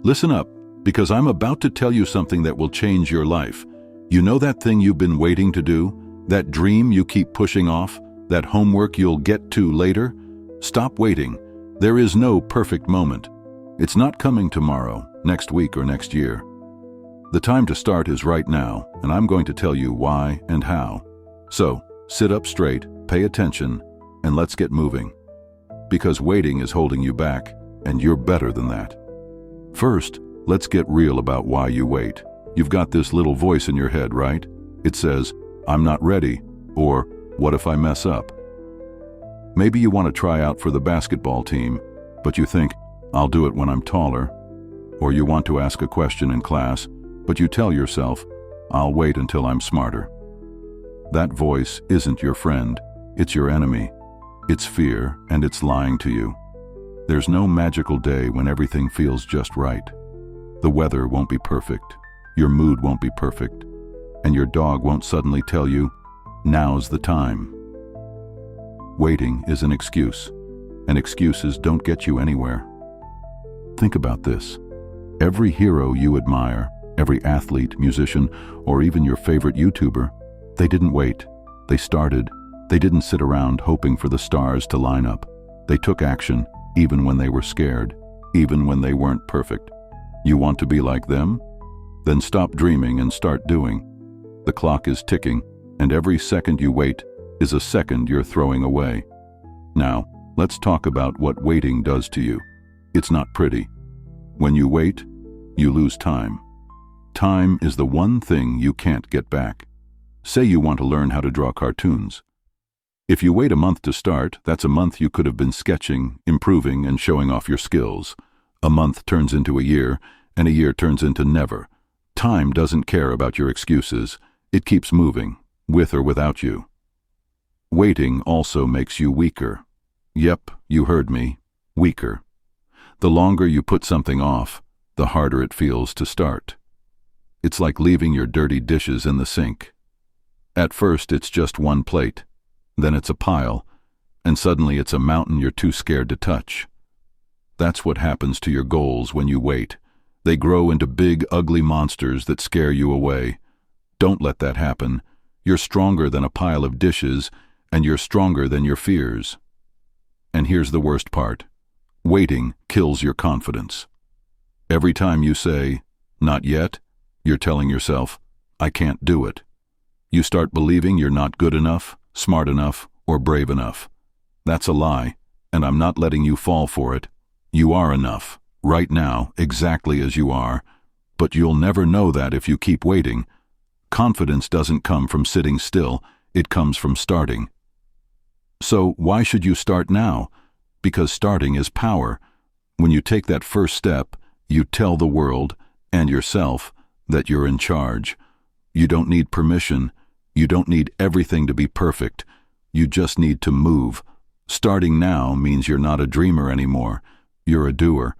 Listen up, because I'm about to tell you something that will change your life. You know that thing you've been waiting to do? That dream you keep pushing off? That homework you'll get to later? Stop waiting. There is no perfect moment. It's not coming tomorrow, next week, or next year. The time to start is right now, and I'm going to tell you why and how. So, sit up straight, pay attention, and let's get moving. Because waiting is holding you back, and you're better than that. First, let's get real about why you wait. You've got this little voice in your head, right? It says, "I'm not ready," or "What if I mess up?" Maybe you want to try out for the basketball team, but you think, "I'll do it when I'm taller." Or you want to ask a question in class, but you tell yourself, "I'll wait until I'm smarter." That voice isn't your friend, it's your enemy. It's fear, and it's lying to you. There's no magical day when everything feels just right. The weather won't be perfect, your mood won't be perfect, and your dog won't suddenly tell you, "Now's the time." Waiting is an excuse, and excuses don't get you anywhere. Think about this. Every hero you admire, every athlete, musician, or even your favorite YouTuber, they didn't wait. They started. They didn't sit around hoping for the stars to line up. They took action, even when they were scared, even when they weren't perfect. You want to be like them? Then stop dreaming and start doing. The clock is ticking, and every second you wait is a second you're throwing away. Now, let's talk about what waiting does to you. It's not pretty. When you wait, you lose time. Time is the one thing you can't get back. Say you want to learn how to draw cartoons. If you wait a month to start, that's a month you could have been sketching, improving, and showing off your skills. A month turns into a year, and a year turns into never. Time doesn't care about your excuses. It keeps moving, with or without you. Waiting also makes you weaker. Yep, you heard me. Weaker. The longer you put something off, the harder it feels to start. It's like leaving your dirty dishes in the sink. At first, it's just one plate. Then it's a pile, and suddenly it's a mountain you're too scared to touch. That's what happens to your goals when you wait. They grow into big, ugly monsters that scare you away. Don't let that happen. You're stronger than a pile of dishes, and you're stronger than your fears. And here's the worst part. Waiting kills your confidence. Every time you say, "Not yet," you're telling yourself, "I can't do it." You start believing you're not good enough, smart enough, or brave enough. That's a lie, and I'm not letting you fall for it. You are enough, right now, exactly as you are, but you'll never know that if you keep waiting. Confidence doesn't come from sitting still, it comes from starting. So why should you start now? Because starting is power. When you take that first step, you tell the world, and yourself, that you're in charge. You don't need permission. You don't need everything to be perfect. You just need to move. Starting now means you're not a dreamer anymore. You're a doer.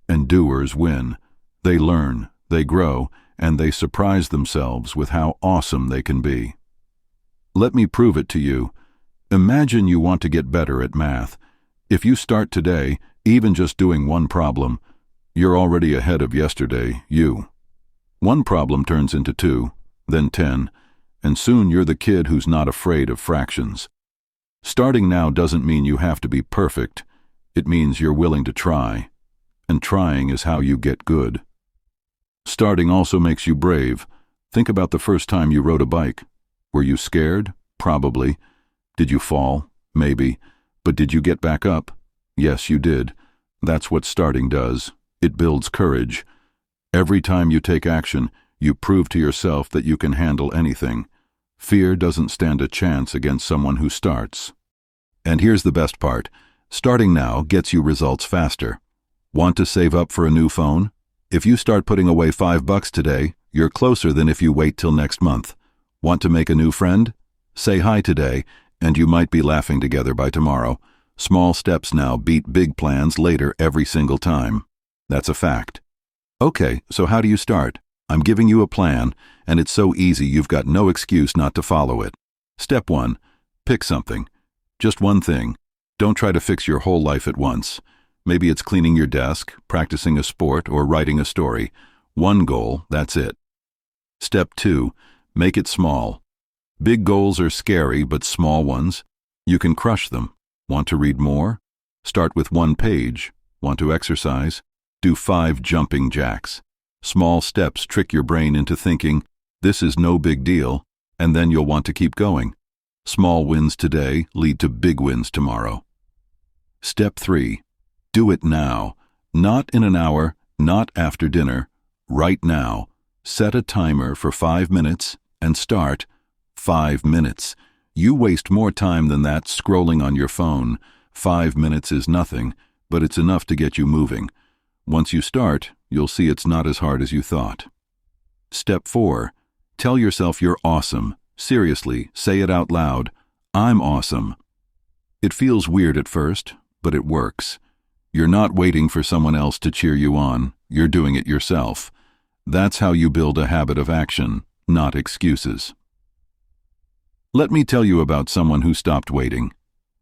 And doers win. They learn, they grow, and they surprise themselves with how awesome they can be. Let me prove it to you. Imagine you want to get better at math. If you start today, even just doing one problem, you're already ahead of yesterday, you. One problem turns into 2, then 10, and soon you're the kid who's not afraid of fractions. Starting now doesn't mean you have to be perfect. It means you're willing to try. And trying is how you get good. Starting also makes you brave. Think about the first time you rode a bike. Were you scared? Probably. Did you fall? Maybe. But did you get back up? Yes, you did. That's what starting does. It builds courage. Every time you take action, you prove to yourself that you can handle anything. Fear doesn't stand a chance against someone who starts. And here's the best part. Starting now gets you results faster. Want to save up for a new phone? If you start putting away $5 today, you're closer than if you wait till next month. Want to make a new friend? Say hi today, and you might be laughing together by tomorrow. Small steps now beat big plans later every single time. That's a fact. Okay, so how do you start? I'm giving you a plan, and it's so easy you've got no excuse not to follow it. Step 1. Pick something. Just one thing. Don't try to fix your whole life at once. Maybe it's cleaning your desk, practicing a sport, or writing a story. One goal, that's it. Step 2. Make it small. Big goals are scary, but small ones, you can crush them. Want to read more? Start with 1 page. Want to exercise? Do 5 jumping jacks. Small steps trick your brain into thinking, this is no big deal, and then you'll want to keep going. Small wins today lead to big wins tomorrow. Step 3. Do it now. Not in an hour, not after dinner. Right now. Set a timer for 5 minutes and start. 5 minutes. You waste more time than that scrolling on your phone. 5 minutes is nothing, but it's enough to get you moving. Once you start, you'll see it's not as hard as you thought. Step 4. Tell yourself you're awesome. Seriously, say it out loud. I'm awesome. It feels weird at first, but it works. You're not waiting for someone else to cheer you on. You're doing it yourself. That's how you build a habit of action, not excuses. Let me tell you about someone who stopped waiting.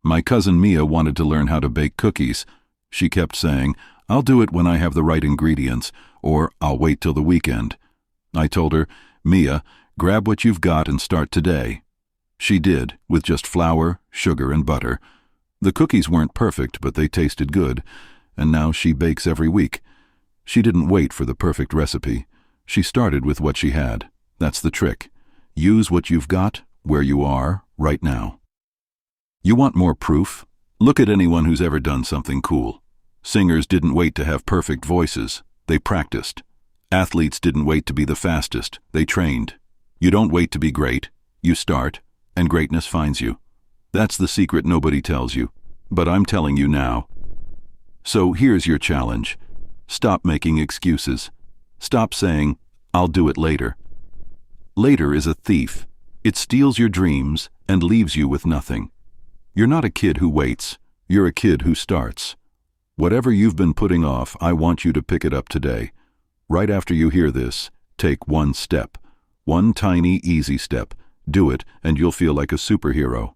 My cousin Mia wanted to learn how to bake cookies. She kept saying, I'll do it when I have the right ingredients, or I'll wait till the weekend. I told her, Mia, grab what you've got and start today. She did, with just flour, sugar, and butter. The cookies weren't perfect, but they tasted good, and now she bakes every week. She didn't wait for the perfect recipe. She started with what she had. That's the trick. Use what you've got, where you are, right now. You want more proof? Look at anyone who's ever done something cool. Singers didn't wait to have perfect voices. They practiced. Athletes didn't wait to be the fastest. They trained. You don't wait to be great. You start, and greatness finds you. That's the secret nobody tells you, but I'm telling you now. So here's your challenge. Stop making excuses. Stop saying, I'll do it later. Later is a thief. It steals your dreams and leaves you with nothing. You're not a kid who waits. You're a kid who starts. Whatever you've been putting off, I want you to pick it up today. Right after you hear this, take 1 step. 1 tiny, easy step. Do it, and you'll feel like a superhero.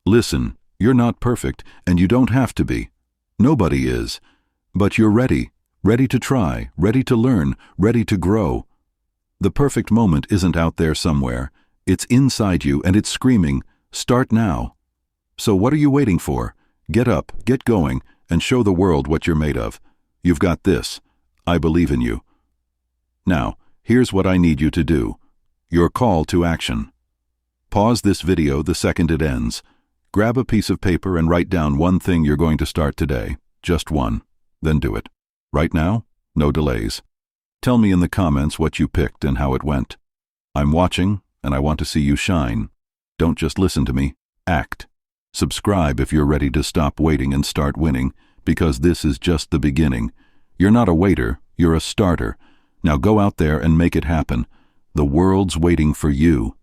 Listen, you're not perfect, and you don't have to be. Nobody is. But you're ready. Ready to try, ready to learn, ready to grow. The perfect moment isn't out there somewhere. It's inside you, and it's screaming, start now. So what are you waiting for? Get up, get going, and show the world what you're made of. You've got this. I believe in you. Now, here's what I need you to do. Your call to action. Pause this video the second it ends. Grab a piece of paper and write down 1 thing you're going to start today. Just 1. Then do it. Right now, no delays. Tell me in the comments what you picked and how it went. I'm watching, and I want to see you shine. Don't just listen to me, act. Subscribe if you're ready to stop waiting and start winning, because this is just the beginning. You're not a waiter, you're a starter. Now go out there and make it happen. The world's waiting for you.